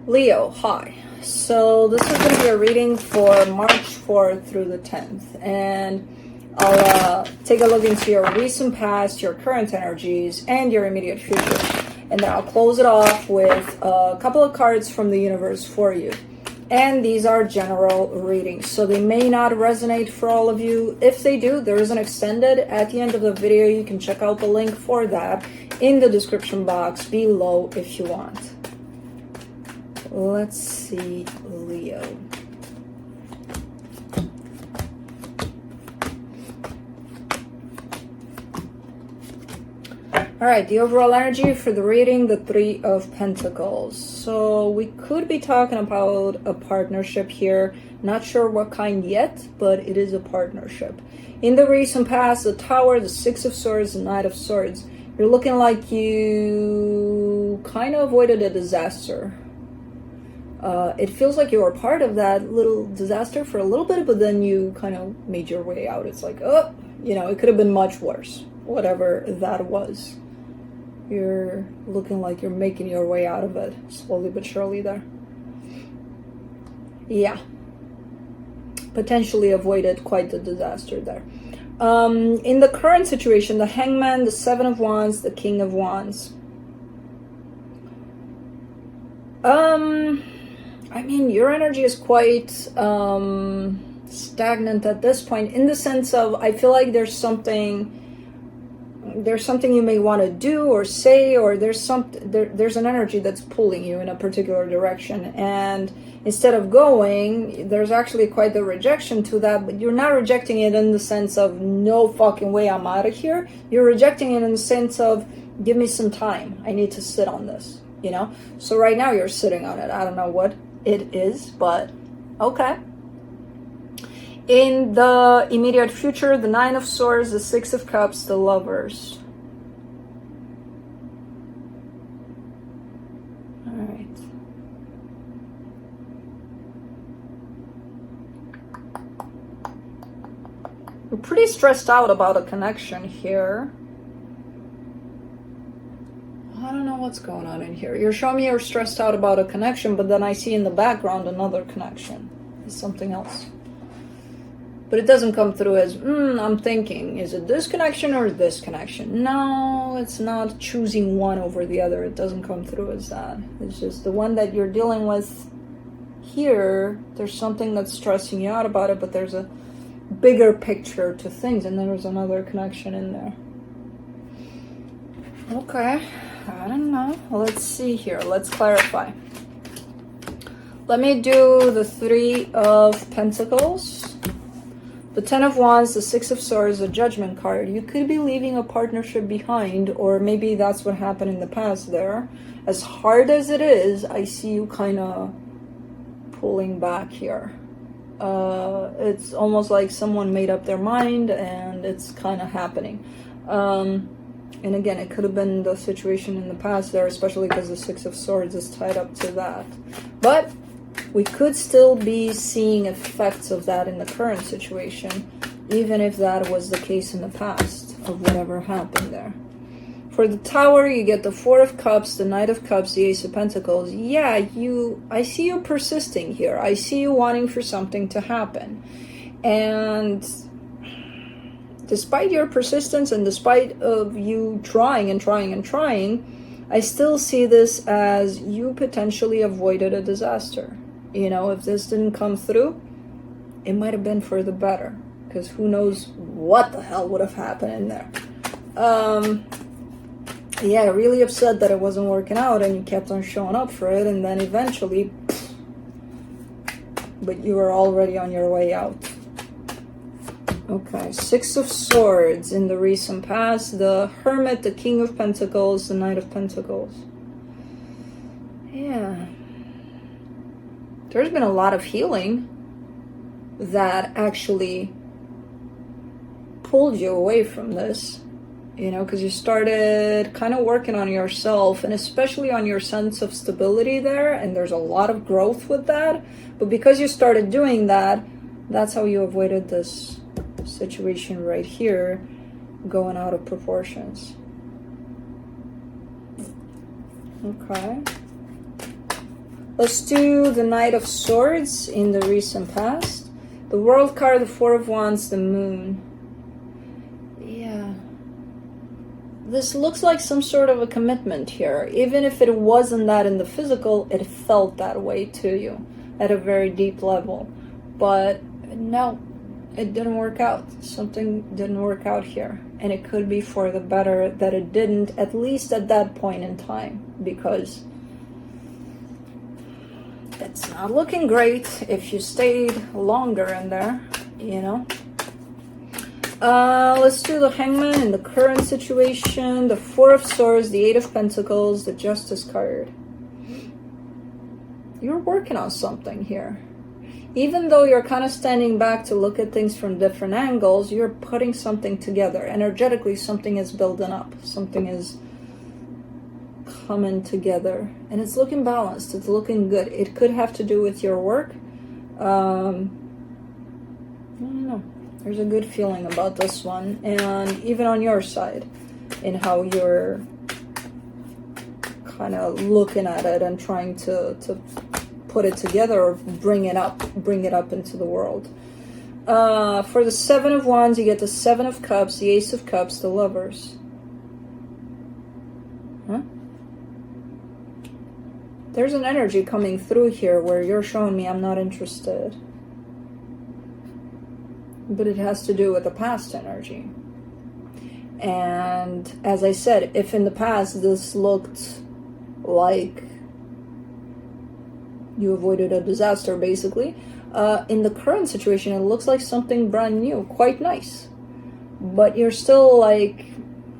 Leo, hi. So this is going to be a reading for March 4th through the 10th. And I'll take a look into your recent past, your current energies, and your immediate future. And then I'll close it off with a couple of cards from the universe for you. And these are general readings, so they may not resonate for all of you. If they do, there is an extended at the end of the video. You can check out the link for that in the description box below if you want. Let's see, Leo. All right, the overall energy for the reading, the Three of Pentacles. So we could be talking about a partnership here. Not sure what kind yet, but it is a partnership. In the recent past, the Tower, the Six of Swords, the Knight of Swords. You're looking like you kind of avoided a disaster. It feels like you were part of that little disaster for a little bit, but then you kind of made your way out. It's like, oh, you know, it could have been much worse, whatever that was. You're looking like you're making your way out of it, slowly but surely there. Yeah. Potentially avoided quite the disaster there. In the current situation, the Hangman, the Seven of Wands, the King of Wands. I mean, your energy is quite stagnant at this point, in the sense of, I feel like there's something you may want to do or say, or there's an energy that's pulling you in a particular direction, and instead of going, there's actually quite the rejection to that. But you're not rejecting it in the sense of no fucking way, I'm out of here. You're rejecting it in the sense of, give me some time, I need to sit on this, you know. So right now you're sitting on it. I don't know what it is, but okay. In the immediate future, the Nine of Swords, the Six of Cups, the Lovers. All right. You're pretty stressed out about a connection here. I don't know what's going on in here. You're showing me you're stressed out about a connection, but then I see in the background another connection. It's something else. But it doesn't come through as, I'm thinking, is it this connection or this connection? No, it's not choosing one over the other. It doesn't come through as that. It's just the one that you're dealing with here, there's something that's stressing you out about it, but there's a bigger picture to things, and there's another connection in there. Okay, I don't know. Let's see here. Let's clarify. Let me do the Three of Pentacles. The Ten of Wands, the Six of Swords, the Judgment card. You could be leaving a partnership behind, or maybe that's what happened in the past there. As hard as it is, I see you kind of pulling back here. It's almost like someone made up their mind and it's kind of happening. And again, it could have been the situation in the past there, especially because the Six of Swords is tied up to that. But we could still be seeing effects of that in the current situation, even if that was the case in the past of whatever happened there. For the Tower, you get the Four of Cups, the Knight of Cups, the Ace of Pentacles. Yeah, I see you persisting here. I see you wanting for something to happen. And despite your persistence and despite of you trying and trying and trying, I still see this as you potentially avoided a disaster. You know, if this didn't come through, it might have been for the better, because who knows what the hell would have happened in there. Yeah, really upset that it wasn't working out and you kept on showing up for it, and then eventually, but you were already on your way out. Okay, Six of Swords in the recent past, the Hermit, the King of Pentacles, the Knight of Pentacles. Yeah. There's been a lot of healing that actually pulled you away from this, you know, because you started kind of working on yourself, and especially on your sense of stability there, and there's a lot of growth with that. But because you started doing that, that's how you avoided this situation right here going out of proportions. Okay. Let's do the Knight of Swords in the recent past. The World card, the Four of Wands, the Moon. Yeah. This looks like some sort of a commitment here. Even if it wasn't that in the physical, it felt that way to you at a very deep level. But no, it didn't work out. Something didn't work out here. And it could be for the better that it didn't, at least at that point in time. Because it's not looking great if you stayed longer in there, you know. Let's do the Hangman in the current situation, the Four of Swords, the Eight of Pentacles, the Justice card. You're working on something here. Even though you're kind of standing back to look at things from different angles, you're putting something together. Energetically, something is building up. Something is coming together. And it's looking balanced. It's looking good. It could have to do with your work. I don't know. There's a good feeling about this one. And even on your side, in how you're kind of looking at it and trying to put it together or bring it up into the world. For the Seven of Wands, you get the Seven of Cups, the Ace of Cups, the Lovers. Huh? There's an energy coming through here where you're showing me I'm not interested. But it has to do with the past energy. And as I said, if in the past this looked like you avoided a disaster, basically, in the current situation, it looks like something brand new, quite nice. But you're still like,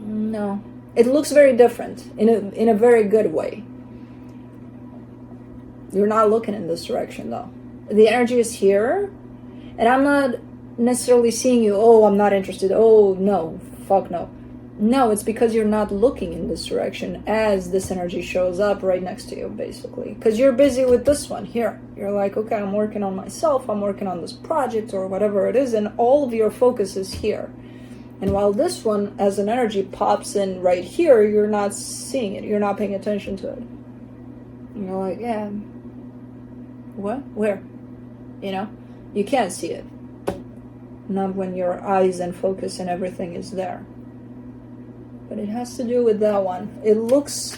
no. It looks very different in a very good way. You're not looking in this direction, though. The energy is here, and I'm not necessarily seeing you, oh, I'm not interested, oh, no, fuck no. No, it's because you're not looking in this direction as this energy shows up right next to you, basically. Because you're busy with this one here. You're like, okay, I'm working on myself, I'm working on this project or whatever it is, and all of your focus is here. And while this one, as an energy, pops in right here, you're not seeing it. You're not paying attention to it. And you're like, yeah, what? Where? You know? You can't see it. Not when your eyes and focus and everything is there. But it has to do with that one. It looks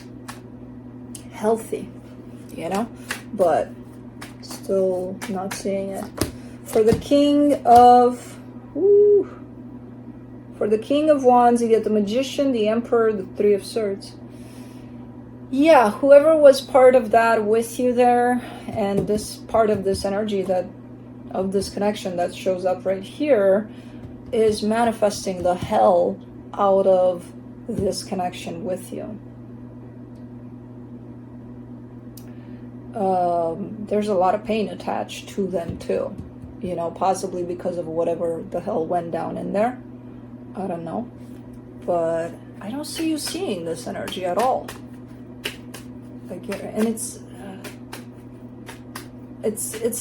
healthy, you know? But still not seeing it. For the King of... For the King of Wands, you get the Magician, the Emperor, the Three of Swords. Yeah, whoever was part of that with you there, and this part of this energy that of this connection that shows up right here is manifesting the hell out of this connection with you. There's a lot of pain attached to them too, you know, possibly because of whatever the hell went down in there. I don't know, but I don't see you seeing this energy at all. Like, and it's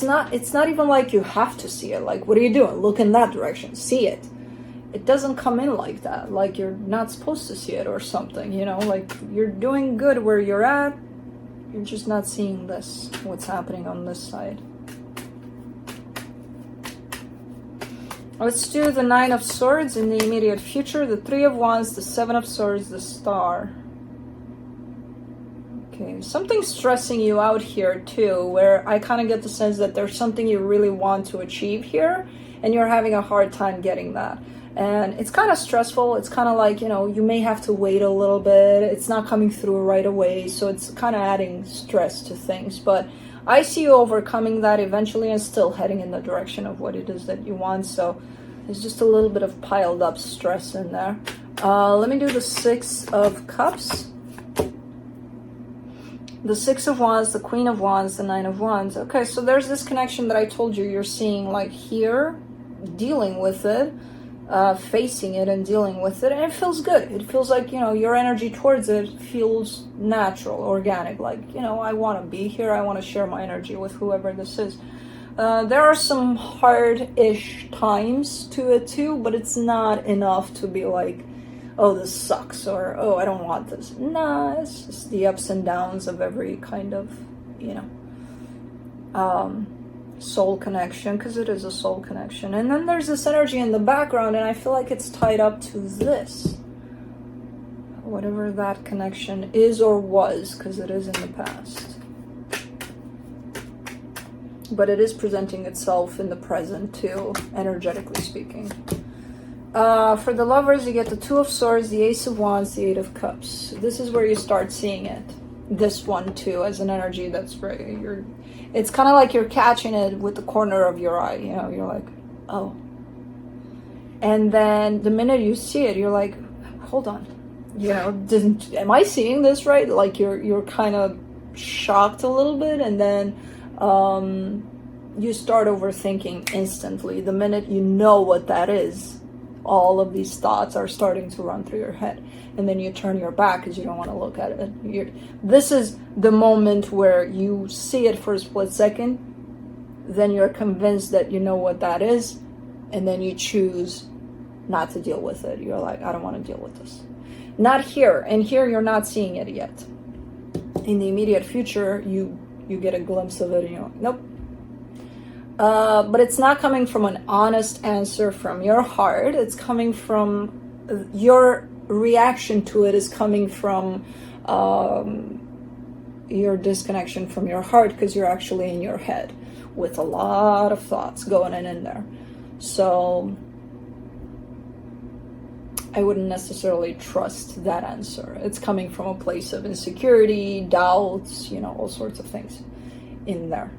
not even like you have to see it. Like, what are you doing? Look in that direction. See it. It doesn't come in like that. Like, you're not supposed to see it or something, you know? Like, you're doing good where you're at. You're just not seeing this, what's happening on this side. Let's do the Nine of Swords in the immediate future, the Three of Wands, the Seven of Swords, the Star. Okay, something's stressing you out here too, where I kind of get the sense that there's something you really want to achieve here, and you're having a hard time getting that. And it's kind of stressful. It's kind of like, you know, you may have to wait a little bit. It's not coming through right away, so it's kind of adding stress to things. But I see you overcoming that eventually and still heading in the direction of what it is that you want. So there's just a little bit of piled up stress in there. Let me do the Six of Cups. The Six of Wands, the Queen of Wands, the Nine of Wands. Okay, so there's this connection that I told you you're seeing, like, here, dealing with it, facing it and dealing with it, and it feels good. It feels like, you know, your energy towards it feels natural, organic, like, you know, I want to be here, I want to share my energy with whoever this is. There are some hard-ish times to it too, but it's not enough to be like, oh, this sucks, or oh, I don't want this. Nah, it's just the ups and downs of every kind of, you know, soul connection, because it is a soul connection. And then there's this energy in the background, and I feel like it's tied up to this, whatever that connection is or was, because it is in the past, but it is presenting itself in the present too, energetically speaking. For the lovers, you get the Two of Swords, the Ace of Wands, the Eight of Cups. This is where you start seeing it, this one too, as an energy that's very, it's kind of like you're catching it with the corner of your eye, you know, you're like, oh. And then the minute you see it, you're like, hold on, you know, am I seeing this right? Like you're kind of shocked a little bit, and then you start overthinking instantly. The minute you know what that is, all of these thoughts are starting to run through your head, and then you turn your back because you don't want to look at it. This is the moment where you see it for a split second, then you're convinced that you know what that is, and then you choose not to deal with it. You're like, I don't want to deal with this. Not here, and here you're not seeing it yet. In the immediate future, you get a glimpse of it, and you're like, nope. But it's not coming from an honest answer from your heart. It's coming from your reaction to it, is coming from your disconnection from your heart, because you're actually in your head with a lot of thoughts going in there. So I wouldn't necessarily trust that answer. It's coming from a place of insecurity, doubts, you know, all sorts of things in there.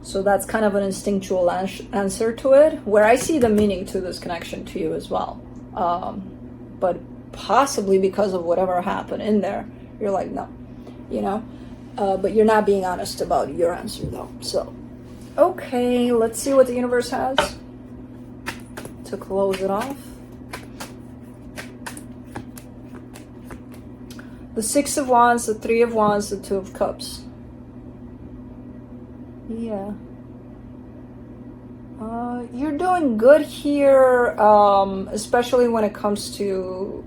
So that's kind of an instinctual answer to it, where I see the meaning to this connection to you as well. But possibly because of whatever happened in there, you're like, no, you know, but you're not being honest about your answer though. So, okay, let's see what the universe has to close it off. The Six of Wands, the Three of Wands, the Two of Cups. Yeah. You're doing good here, especially when it comes to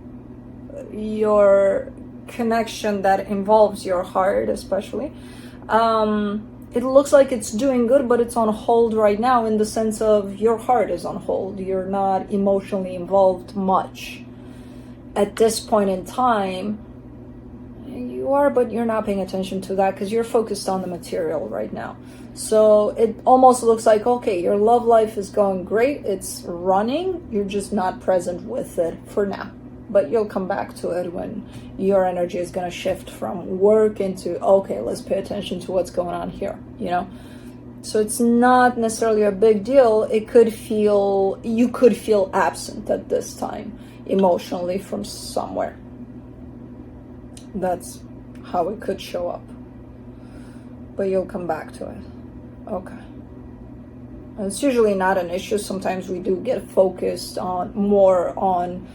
your connection that involves your heart, especially. It looks like it's doing good, but it's on hold right now, in the sense of your heart is on hold. You're not emotionally involved much at this point in time. You are, but you're not paying attention to that because you're focused on the material right now. So it almost looks like, okay, your love life is going great, it's running, you're just not present with it for now. But you'll come back to it when your energy is going to shift from work into, okay, let's pay attention to what's going on here, you know? So it's not necessarily a big deal. You could feel absent at this time emotionally from somewhere. That's how it could show up. But you'll come back to it. Okay. And it's usually not an issue. Sometimes we do get focused more on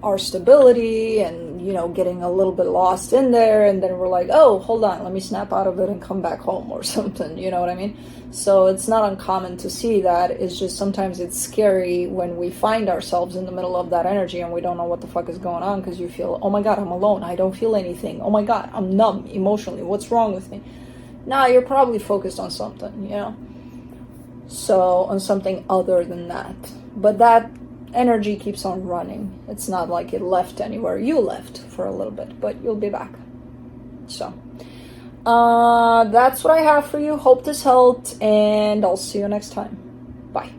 our stability and, you know, getting a little bit lost in there, and then we're like, oh, hold on, let me snap out of it and come back home or something, you know what I mean? So it's not uncommon to see that. It's just sometimes it's scary when we find ourselves in the middle of that energy and we don't know what the fuck is going on, because you feel, oh my god, I'm alone, I don't feel anything, oh my god, I'm numb emotionally, what's wrong with me? Nah, you're probably focused on something, you know? So on something other than that. But that energy keeps on running. It's not like it left anywhere. You left for a little bit, but you'll be back. So that's what I have for you. Hope this helped, and I'll see you next time. Bye.